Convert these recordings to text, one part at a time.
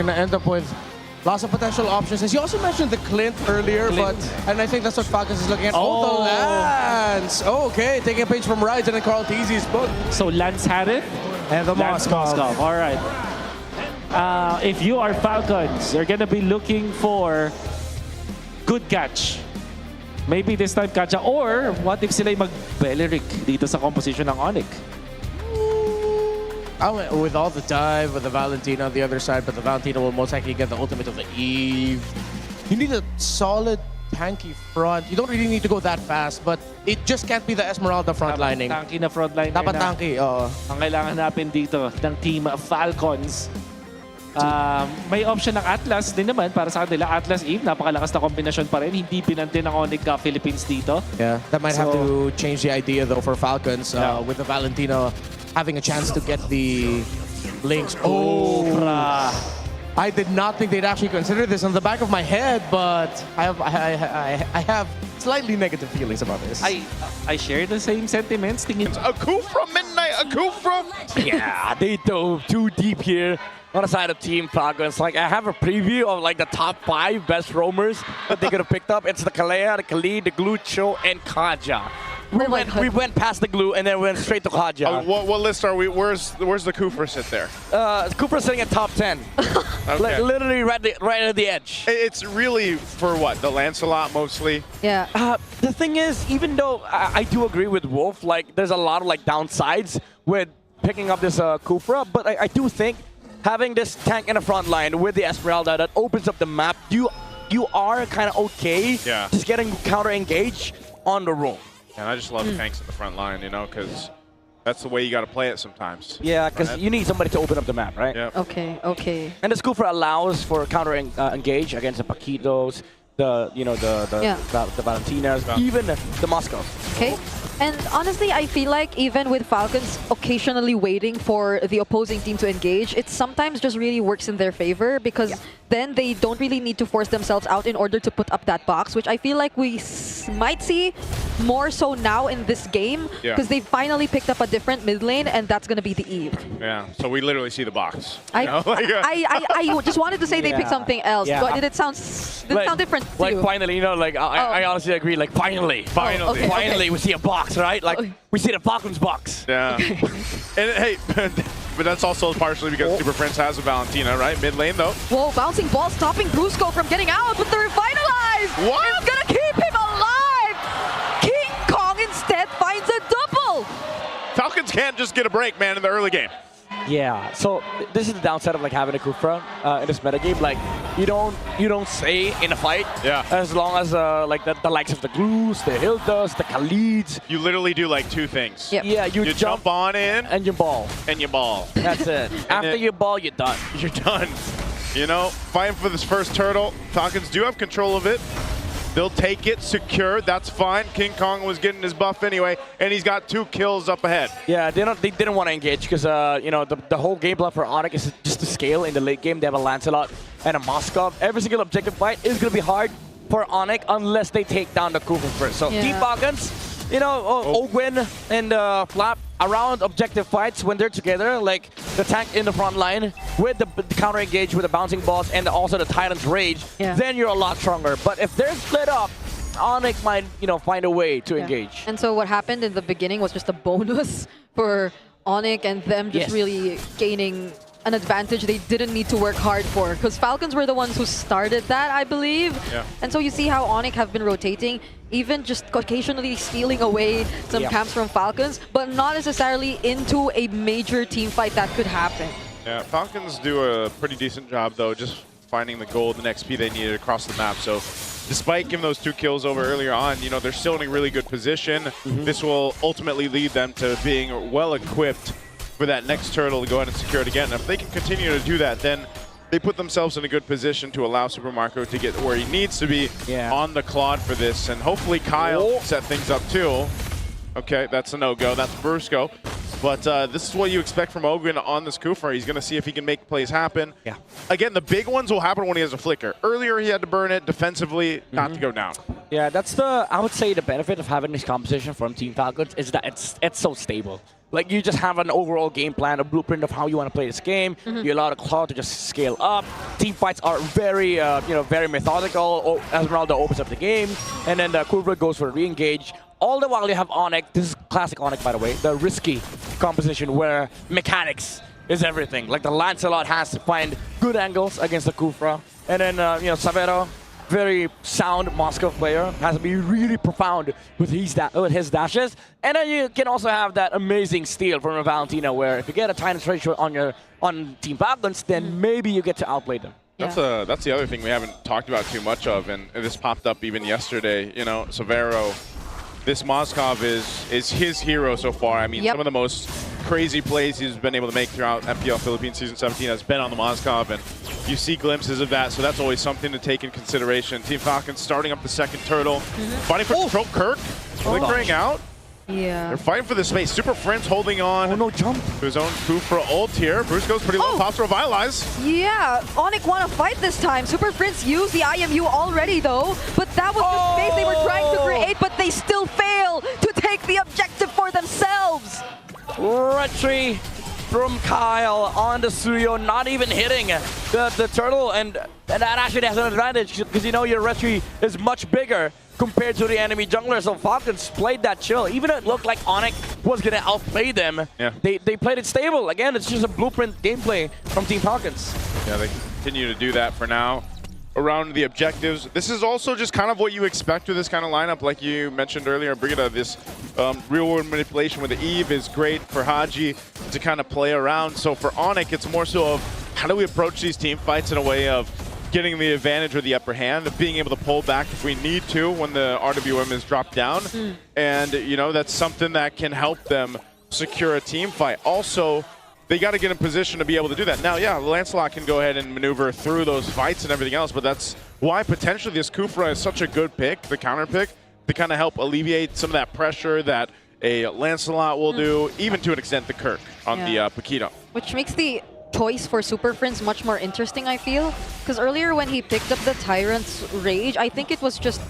going to end up with lots of potential options. As you also mentioned the Clint earlier, and I think that's what Falcons is looking at. Oh, the Lance! Oh, okay, taking a page from Rides and then Carl Teasy's book. So Lance had it? And the Moskov. All right. If you are Falcons, you're going to be looking for good catch. Maybe this time catch. Or what if sila mag-Beleric dito sa composition ng ONIC? With all the dive, with the Valentina on the other side, but the Valentina will most likely get the ultimate of the Eve. You need a solid, tanky front. You don't really need to go that fast, but it just can't be the Esmeralda frontlining. Tanky na frontline. Dapat tanky, oo. Ang kailangan natin dito ng Team Falcons. May option ng Atlas din naman para sa kanila. Atlas Eve, napakalakas na kombinasyon pa rin. Hindi pinante ng ONIC Philippines dito. Yeah, that might have to change the idea though for Falcons with the Valentina having a chance to get the links. Oh, I did not think they'd actually consider this on the back of my head, but I have slightly negative feelings about this. I share the same sentiments. A coup from Midnight, a coup from... Yeah, they dove too deep here on the side of Team Falcons. Like, I have a preview of like the top 5 best roamers that they could have picked up. It's the Kalea, the Khalid, the Glucho, and Kaja. We went past the glue and then went straight to Kaja. What list are we? Where's the Kufra sit there? Kufra's sitting at top 10. Okay. Literally right at the edge. It's really for what? The Lancelot mostly? Yeah. The thing is, even though I do agree with Wolf, like there's a lot of like downsides with picking up this Kufra, but I do think having this tank in the front line with the Esmeralda that opens up the map, you are kind of okay just getting counter-engaged on the roam. And I just love tanks at the front line, you know, because that's the way you got to play it sometimes. Yeah, because you need somebody to open up the map, right? Yeah. Okay. And the Kufra allows for counter-engage against the Paquitos, the Valentinas, even the Moscow. Okay. And honestly, I feel like even with Falcons occasionally waiting for the opposing team to engage, it sometimes just really works in their favor because then they don't really need to force themselves out in order to put up that box, which I feel like we might see more so now in this game because they finally picked up a different mid lane, and that's going to be the Eve. Yeah, so we literally see the box. I just wanted to say they picked something else, but did it sound different to you? Finally, you know, like I honestly agree, like finally we see a box, right? Like we see the Falcons box. Yeah. And hey, but that's also partially because Super Prince has a Valentina, right? Mid lane though. Whoa, bouncing ball stopping Brusco from getting out, but the Revitalize is gonna keep him alive! King Kong instead finds a double! Falcons can't just get a break, man, in the early game. Yeah, so this is the downside of like having a Kufra in this metagame. Like you don't stay in a fight. Yeah. As long as like the likes of the Glues, the Hildas, the Khalids. You literally do like 2 things. Yep. Yeah, you jump on in and you ball. And you ball. That's it. After you ball, you're done. You're done. You know, fighting for this first turtle. Falcons do have control of it. They'll take it, secure, that's fine. King Kong was getting his buff anyway, and he's got 2 kills up ahead. Yeah, they didn't want to engage because, you know, the whole game plan for ONIC is just to scale in the late game. They have a Lancelot and a Moskov. Every single objective fight is going to be hard for ONIC unless they take down the Kufa first. So Team Falcons, you know, Ogwin and Flap around objective fights when they're together, like the tank in the front line with the counter engage with the bouncing balls and also the Titan's Rage, then you're a lot stronger. But if they're split up, ONIC might, you know, find a way to engage. And so what happened in the beginning was just a bonus for ONIC and them just really gaining an advantage they didn't need to work hard for, because Falcons were the ones who started that, I believe. And so you see how ONIC have been rotating, even just occasionally stealing away some camps from Falcons, but not necessarily into a major team fight that could happen. Yeah, Falcons do a pretty decent job though, just finding the gold and XP they needed across the map. So despite giving those 2 kills over earlier on, you know, they're still in a really good position. This will ultimately lead them to being well equipped for that next turtle to go ahead and secure it again. And if they can continue to do that, then they put themselves in a good position to allow Super Marco to get where he needs to be on the Claude for this. And hopefully Kyle set things up too. Okay, that's a no-go. That's Brusco. But this is what you expect from Ogren on this Kufra. He's going to see if he can make plays happen. Yeah. Again, the big ones will happen when he has a flicker. Earlier, he had to burn it defensively, not to go down. Yeah, that's I would say the benefit of having this composition from Team Falcons is that it's so stable. Like you just have an overall game plan, a blueprint of how you want to play this game. You allow the Claw to just scale up. Team fights are very, very methodical. Esmeralda opens up the game, and then the Kuvra goes for a re-engage. All the while you have ONIC. This is classic ONIC, by the way. The risky composition where mechanics is everything. Like the Lancelot has to find good angles against the Kufra, and then Savero, very sound Moscow player, has to be really profound with his dashes. And then you can also have that amazing steal from a Valentina, where if you get a Titan's ratio on Team Falcons, then maybe you get to outplay them. That's the other thing we haven't talked about too much of, and this popped up even yesterday. Savero, this Moskov is his hero so far. I mean, some of the most crazy plays he's been able to make throughout MPL Philippines Season 17 has been on the Moskov, and you see glimpses of that, so that's always something to take in consideration. Team Falcons starting up the second turtle, fighting for control. Kirk flickering out. Yeah. They're fighting for the space. Super Prince holding on to his own Kufra ult here. Bruce goes pretty low, pops to revitalize. Yeah, ONIC want to fight this time. Super Prince used the IMU already though, but that was the space they were trying to create, but they still fail to take the objective for themselves. Retry from Kyle on the Suyo, not even hitting the turtle, and that actually has an advantage because your Retry is much bigger compared to the enemy jungler, so Falcons played that chill. Even though it looked like ONIC was going to outplay them, they played it stable. Again, it's just a blueprint gameplay from Team Falcons. Yeah, they continue to do that for now. Around the objectives, this is also just kind of what you expect with this kind of lineup. Like you mentioned earlier, Brigitte, this real-world manipulation with the Eve is great for Haji to kind of play around. So for ONIC, it's more so of how do we approach these team fights in a way of getting the advantage or the upper hand, of being able to pull back if we need to when the RWM is dropped down. And, that's something that can help them secure a team fight. Also, they got to get in position to be able to do that. Now, Lancelot can go ahead and maneuver through those fights and everything else, but that's why potentially this Kufra is such a good pick, the counter pick, to kind of help alleviate some of that pressure that a Lancelot will do, even to an extent the Kirk on the Paquito. Which makes the choice for Super Prince much more interesting, I feel. Because earlier when he picked up the Tyrant's Rage, I think it was just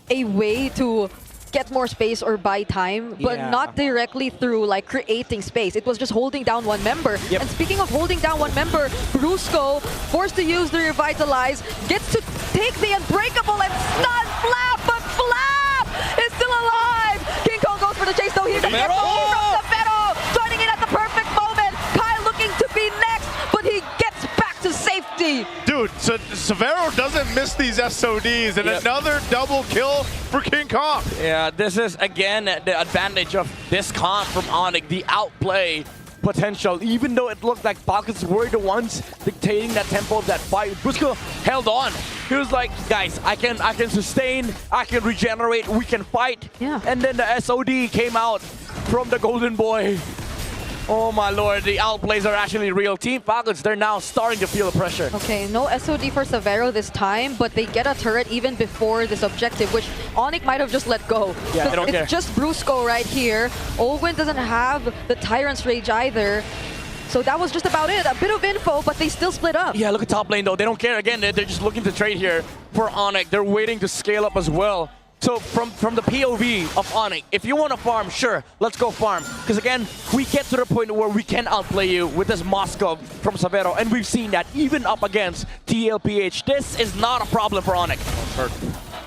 a way to get more space or buy time, but not directly through like creating space. It was just holding down one member. And speaking of holding down one member, Brusco, forced to use the Revitalize, gets to take the Unbreakable and stun Flap, but Flap is still alive! King Kong goes for the chase though. Here's the FOE from Savero, joining in at the perfect moment. Kyle looking to be next, but he gets back to safety. Dude, so Savero doesn't miss these SODs, and another double kill for King Kong. Yeah, this is, again, the advantage of this comp from ONIC, the outplay potential. Even though it looked like Falcons were the ones dictating that tempo of that fight, Brusco held on. He was like, guys, I can sustain, I can regenerate, we can fight. And then the SOD came out from the Golden Boy. Oh my lord, the outplays are actually real. Team Falcons, they're now starting to feel the pressure. Okay, no SOD for Savero this time, but they get a turret even before this objective, which ONIC might have just let go. Yeah, I don't care. It's just Brusco right here. Olwyn doesn't have the Tyrant's Rage either. So that was just about it. A bit of info, but they still split up. Yeah, look at top lane though. They don't care. Again, they're just looking to trade here for ONIC. They're waiting to scale up as well. So from the POV of ONIC, if you want to farm, sure, let's go farm. Because again, we get to the point where we can outplay you with this Moskov from Savero, and we've seen that even up against TLPH. This is not a problem for ONIC. Kirk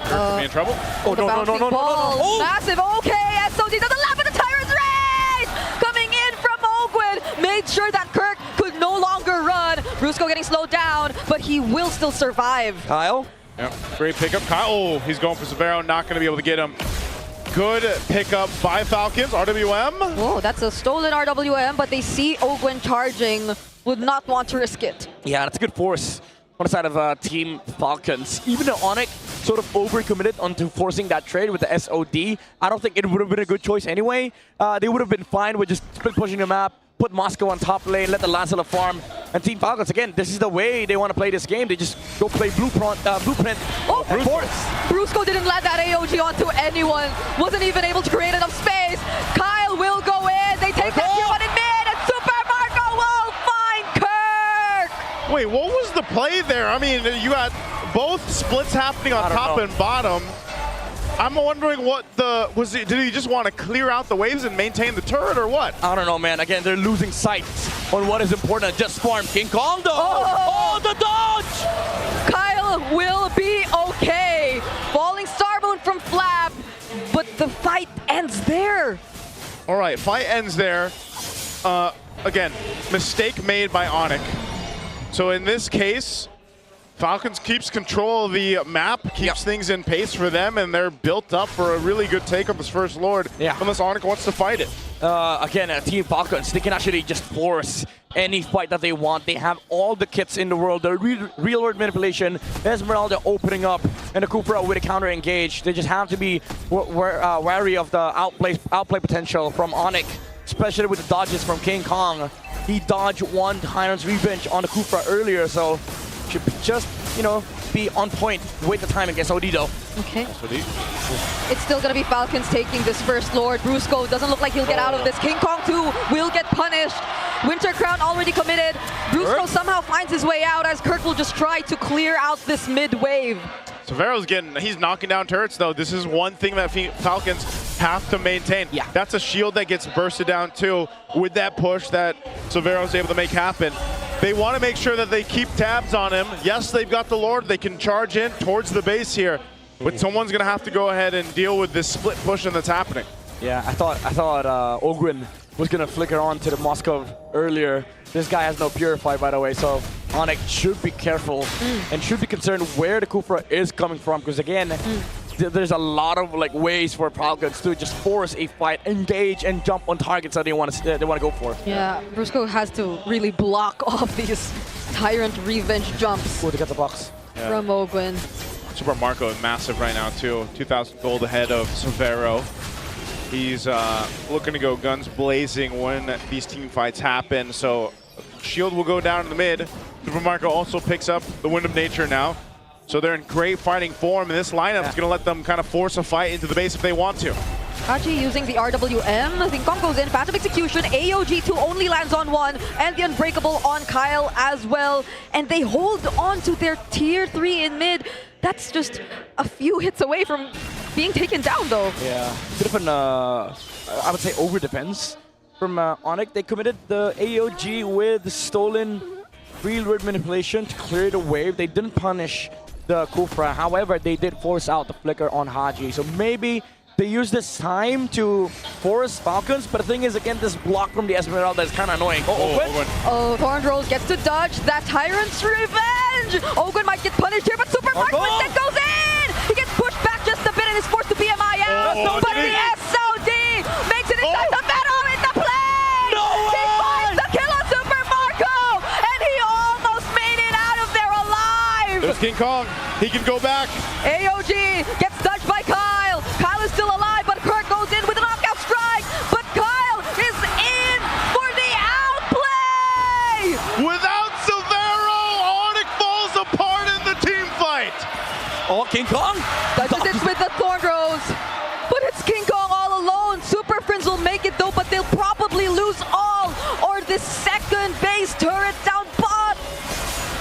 could be in trouble. Oh, no. Oh. Massive, okay, SOD doesn't laugh at the Tyrant's Rage! Coming in from Ogwin, made sure that Kirk could no longer run. Brusco getting slowed down, but he will still survive. Kyle? Yep, great pickup. Kyle, oh, he's going for Savero, not going to be able to get him. Good pickup by Falcons, RWM. Oh, that's a stolen RWM, but they see Ogwin charging, would not want to risk it. Yeah, that's a good force on the side of Team Falcons. Even though ONIC sort of overcommitted onto forcing that trade with the SOD, I don't think it would have been a good choice anyway. They would have been fine with just split pushing the map, put Moscow on top lane, let the Lancelot farm. And Team Falcons, again, this is the way they want to play this game. They just go play Blueprint. Oh, Brusco didn't let that AOG onto anyone. Wasn't even able to create enough space. Kyle will go in. They take that tier 1 in mid, and Super Marco will find Kirk. Wait, what was the play there? I mean, you got both splits happening on top and bottom. I'm wondering what did he just want to clear out the waves and maintain the turret or what? I don't know, man. Again, they're losing sight on what is important. Just farm King Kong, though. Oh, the dodge! Kyle will be okay. Falling Star Moon from Flap, but the fight ends there. All right, fight ends there. Again, mistake made by ONIC. So in this case, Falcons keeps control of the map, keeps things in pace for them, and they're built up for a really good take of this first Lord, unless ONIC wants to fight it. Again, Team Falcons, they can actually just force any fight that they want. They have all the kits in the world. The real world manipulation, Esmeralda opening up, and the Cupra with a counter engage. They just have to be wary of the outplay potential from ONIC, especially with the dodges from King Kong. He dodged one Tyrant's Revenge on the Cupra earlier, so should just, you know, be on point. Wait the time against OD though. Okay. It's still gonna be Falcons taking this first Lord. Brusco doesn't look like he'll get out of this. King Kong 2 will get punished. Winter Crown already committed. Brusco somehow finds his way out as Kirk will just try to clear out this mid wave. Severo's he's knocking down turrets though. This is one thing that Falcons have to maintain. Yeah. That's a shield that gets bursted down too with that push that Severo's able to make happen. They want to make sure that they keep tabs on him. Yes, they've got the Lord. They can charge in towards the base here, but someone's going to have to go ahead and deal with this split pushing that's happening. Yeah, I thought Ogwin was going to flicker on to the Moskov earlier. This guy has no Purify, by the way, so ONIC should be careful and should be concerned where the Kufra is coming from, because again, there's a lot of ways for Falcons to just force a fight, engage, and jump on targets that they want to go for. Yeah, Brusco has to really block off these Tyrant Revenge jumps. Oh, they got the box. From Ogwin. Super Marco is massive right now too. 2,000 gold ahead of Severo. He's looking to go guns blazing when these team fights happen. So shield will go down in the mid. Super Marco also picks up the Wind of Nature now. So they're in great fighting form, and this lineup is going to let them kind of force a fight into the base if they want to. Haji using the RWM. King Kong goes in, Phantom Execution, AOG2 only lands on one, and the Unbreakable on Kyle as well. And they hold on to their tier 3 in mid. That's just a few hits away from being taken down though. Yeah, bit of an, I would say, over defense from ONIC. They committed the AOG with the stolen real world manipulation to clear the wave. They didn't punish the Kufra. However, they did force out the flicker on Haji. So maybe they use this time to force Falcons, but the thing is, again, this block from the Esmeralda is kind of annoying. Oh, Thorn Rose gets to dodge that Tyrant's Revenge! Ogwin might get punished here, but Super Marco instead goes in! He gets pushed back just a bit and is forced to BMI out, but the SOD makes it inside the Venom in the play! He finds the kill on Super Marco, and he almost made it out of there alive! There's King Kong. He can go back. AOG gets dodged by Kyle. Kyle is still alive, but Kirk goes in with a knockout strike. But Kyle is in for the outplay! Without Severo, ONIC falls apart in the team fight. Oh, King Kong! Touches it with the Thorn Rose. But it's King Kong all alone. Super Friends will make it though, but they'll probably lose all, or this second base turret down bot.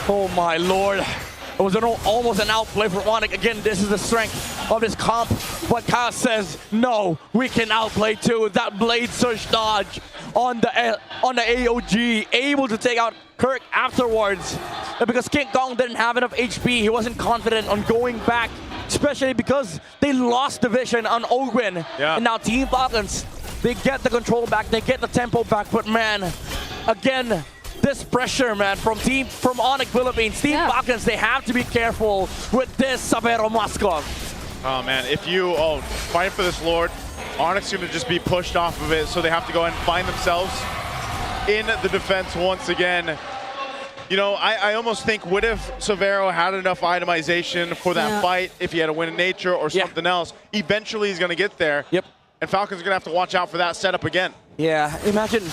Oh my lord. It was almost an outplay for ONIC. Again, this is the strength of this comp. But Kyle says, no, we can outplay too. That blade surge dodge on the AOG, able to take out Kirk afterwards. And because King Kong didn't have enough HP, he wasn't confident on going back, especially because they lost the vision on Ogwin. Yeah. And now Team Falcons, they get the control back, they get the tempo back, but man, again, this pressure, man, from ONIC Philippines, Team Falcons, they have to be careful with this Severo Moskov. Oh man, if you fight for this Lord, ONIC's going to just be pushed off of it, so they have to go and find themselves in the defense once again. You know, I almost think, what if Severo had enough itemization for that fight, if he had a Win in Nature or something else? Eventually he's going to get there. Yep. And Falcons are going to have to watch out for that setup again. Yeah, imagine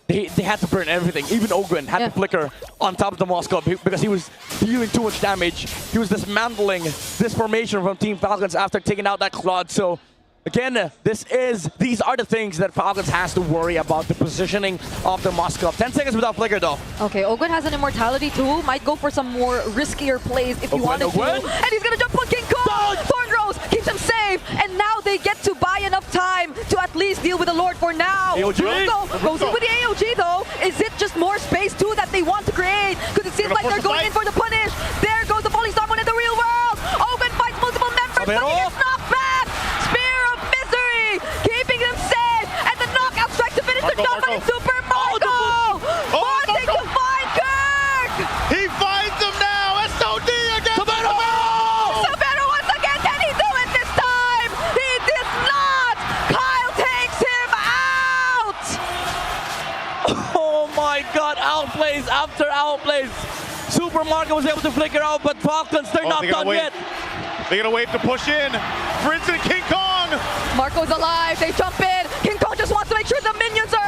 they had to burn everything. Even Ogwin had to flicker on top of the Moskov because he was dealing too much damage. He was dismantling this formation from Team Falcons after taking out that Claude. So again, these are the things that Falcons has to worry about, the positioning of the Moskov. 10 seconds without flicker though. Okay, Ogwin has an immortality too. Might go for some more riskier plays if he wanted to. And he's gonna jump on King Kong! Thorn Rose keeps him safe, and now they get to buy enough time to at least deal with the Lord for now. AOG? Bruno goes in with the AOG though. Is it just more space too that they want to create? Because it seems like they're going in for the punish. There goes the falling star one in the real world. Open fights multiple members, but he gets knocked back. Spear of Misery, keeping them safe, and the knockout strike to finish the job by Super Marco. Wanting to find Kirk. He finds him now. SOD against Sabero. Sabero once again, can he do it this time? He did not. Kyle takes him out. Oh my god, outplays after outplays. Supermarket was able to flicker out, but Falcons, they're not done yet. They're gonna wait to push in. For instance, King Kong. Marco's alive. They jump in. King Kong just wants to make sure the minions are